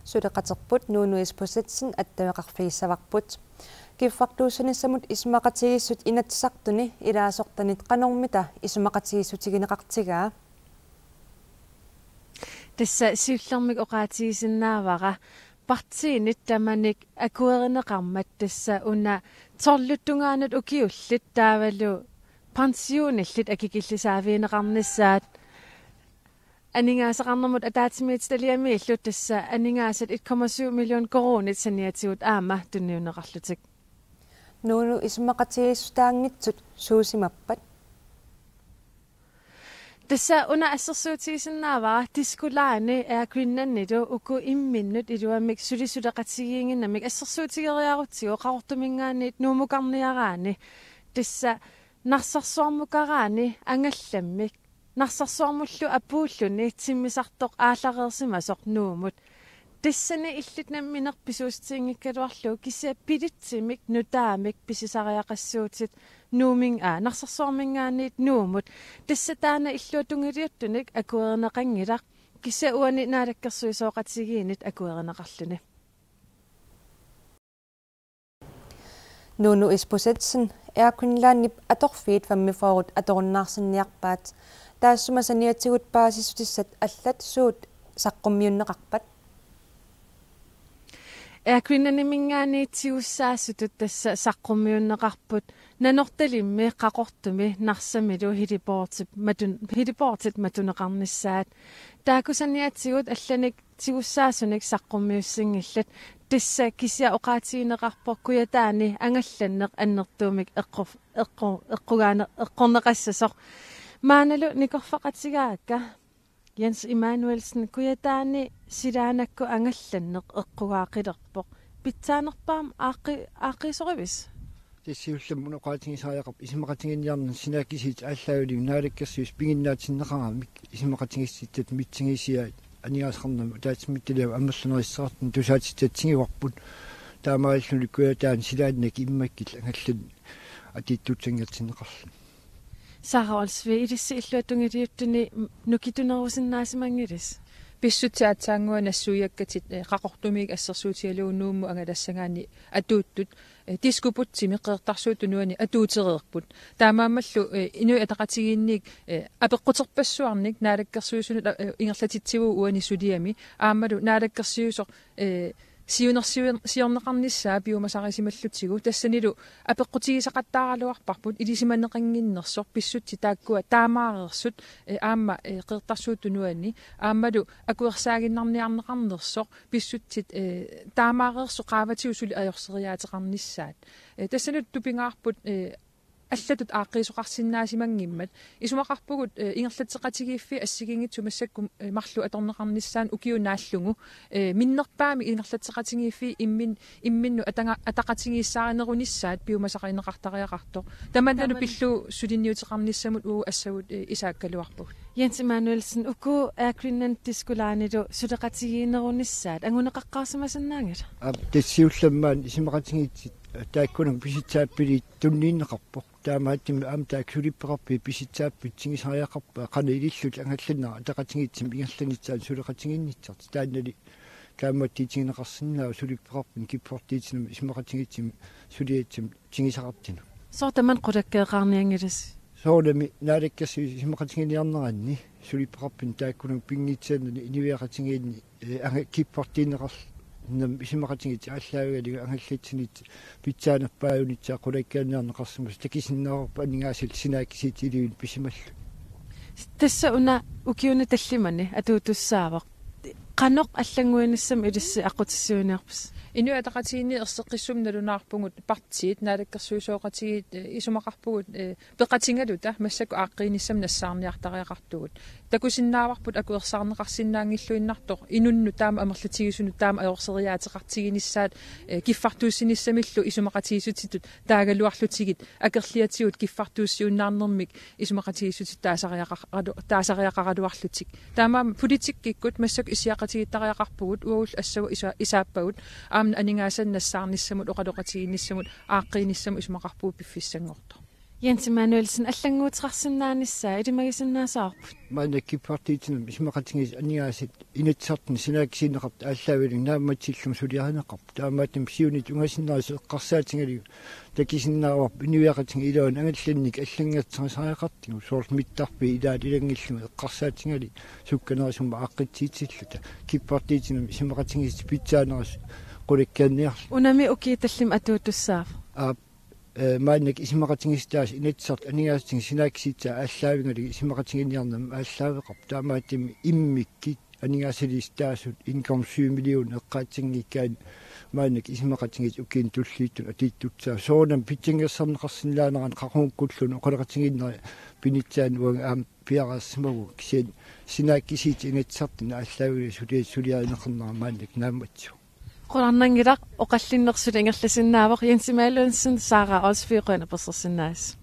Suleqaterput nuunuispusatsin attavaqarfiissavaqput. Kiffartuussanissamut ismaqatigissut inatsaqtuni ilaasortanit qanormita ismaqatigissutigineqartigaa. Tässä siullermik oqaatigisinnaavara partiinit tamanik akuerineqarmat tässä una torluttungaanat ukiullit taavalu pensionillit akikillisaaviineqarnissaat aningaasaqarnermut ataatimiitstaliamiillut tässä aningaasat 1,7 million koronit saniatigut aama tunniuneqarlutik. Nuunu ismaqatigissutaangitsut suusimappat. Tässä una assersuutigisinnaavara tiskulaani aaquinnannitu uku imminnut iluamik sulisuleqatigiinginnamik assersuutigeriarutigo qarortumingaanniit nuumuqarniaraani tässä narsarsuarmukaraani angallammik narsarsuarmullu apuulluni timmisartoq aallareersimasoq nuumut tissani illitnamminerpisuustiingikkaluarlu kisia pilitsimik nutaamik pisisariaqassuutit nuuming narsarsuarmingaanniit nuumut tissa taana illuutungiliuttunik akuerineqangilaq kisia uani naalakkersuisooqatigiinit akuerineqarluni. Nuunu ispusatsin aaquinlaannip atorfiit fammiforut atorunnaarsinniarpaat taassumasaniatigut paasisutissat allat suut saqqummiunneqarpat. Aaquinnanimingaaniitsiussaassutut tässä saqqummiunneqarput nanortalimmi qaqortumi narsamilu hiliportit matuneqarnissaat taakusaniatigut allanik tigussaasunnik saqqummiussingillat tissa kisia oqaatigineqarpoq kuyataani angallanneq annertuumik eqqorneqassasoq maanalu nikorfaqatigaakka Jens Emanuelsen kuyataani silaanakku angallanneq eqqugaaqilерpoq pitсaanerpaam aaqiisorivis tissiullammun oqaatigisaajaqap isimaqatiginniarna sinaakisiit aalлагулиг naalakkersuus pinginnaatinnеqарамик isimaqatigiсситtat mitsingiisiaat anigaasqarnama taatsimmittaliava аммаллунерissаартун тусаатиттатсигиварпут таамааллуни куятаан силааннак иммаккил ангаллун атиттутсангатсинеқарлу Saraolsvi idissi illuatungiliuttuni nukitunerusиннаасимангилис писсутсаатсаангуа нассуиаккатит qaqortumik асsersuutigaluunnuummu angalassangaani atuuttut diskuputsi meqeertarsuutunuani atuutereerput taamaammallu inui ataqatigiinniik apeqquterpassuarnik naalakkersuusunut ingerlatitsivu uani suliami aammalu naalakkersiusoq siunersiorneqarnissaa piumasarisimallutsigu tassanilu apeqqutigisaqattaaraluarparput ilisimanneqanginnersoq pissutti taakkua taamaareersut aamma qeertarsuutunuani aammalu akuersaaginnarniarneqarnersoq pissuttit taamaareersu qaavatiusuli ajorseriaateqarnissaat tassanilu tupingaarput аллатут ааққисоқарсиннаасимангиммат исумақарпугут ингерлатеқатигииффи ассигингитсу массакку марлу аторнеқарниссаан укиунааллугу миннерпаами ингерлатеқатигииффи имминну атақатигииссааринерунissaат пиумасақаринеқартариақарто таманнану пиллу сулинниутеқарниссамут уу ассагут исааккалуарпуг Jens Emanuelsen uku aaquinnan tiskulaanilu suleqatigiinerunissaat angunеқаққарсимасаннаангат тассиулламмаан исимақатигиитсит тааккунак писитсааппили туннииннеқарпоқ таамааттими аам тааксулиппеқарпи писитсааппит сигисариақарпа қана илиллут ангаллуннаа атақатигиитсим ингерланитсаан сулеқатигиннитсарт тааннали тааматтиитигинеқарсиннаа сулиппеқарпин киппортиитсинам исимақатигиитсим сулиатсим тигисақартину soortaman qulakkeeqaarniangilis соолами наалаккасси исимақатигиниарнеранни сулиппеқарпин тааккунак пингитсаанни инивиақатигиинни анга киппортиинеқар нам исимақатигит ааллаагалига ангаллатсинит питсаанерпааюнитсаа qulakkaanniarneqarsimus такисиннаарпа анингаасил синааккисит илиун писималлу тасса уна укиуна таллимани атуутуссаавақ qanoq аллангуинассам илисси аққутиссуиниарпас inu ataqatiginni erseqqissum nalunaarpungut partiit naalakkersuusooqatigit isumaqarpugut peqatingaluta massakku aaqqiinissam nassaarniartariaqartugut takusinnaavarput akuersaarneqarsinnaangilluinnartoq inunnu taama amerlatigisunu taama ajorseriaateqartiginissaat kiffartuussinnissamillu isumaqatigisutitut taagaluarlutigit akerliatigut kiffartuussiunnaarnermik isumaqatigisutut taasariaqaraluarlutik taama politikkikkut massakku isiaqatigittariaqarpugut uul assagu isaappagut aamna aningaasannassaarnissamut oqaloqatiginnissamut aaqqiinissam isumaqarpuu piffissangorto Jens Emanuelsen аллангуутеқарсинаанissaa илимагисиннаасаарпут маанаккиппартиитинам исмақатингис анигаасит инатсартни синааксинеқарт ааллаавилин нааматсиллум сулиаанеқарп таамаатим сиунит унгасиннааси эққарсаатингалиу такисиннааварп инивиақатинг илуун ангалланник аллангатсарисариақартигу соорл миттарпи илаат илангиллума эққарсаатингали сукканерисумма аққитсиитсиллута киппартиитинам исмақатингис питсаанерис qulиккаанниар унами укииталлим атуутуссаав маанак исмақатингистаас инатсарт анигаасатинг синааксиитсаа ааллаавингалиги исмақатингинниарнам ааллаавеқарп таамаатим иммикки анигаасилистаасут инком 7 миллион эққаатингиккаан маанак исмақатингис укиин туллииттун атииттутсаа соонам питсингерсарнеқарсинаанеран қақууккуллуну оқалеқатингиннери пинитсаан уанга аам пиарассимагу кисиан синааккисиит инатсартина ааллаавиги сулиаанеқарнера маанак нааматсу qulарнангилақ оқаллиннерсули ингерласиннаавақ Jens Emanuelsen Sara Osfirøn персерсинаас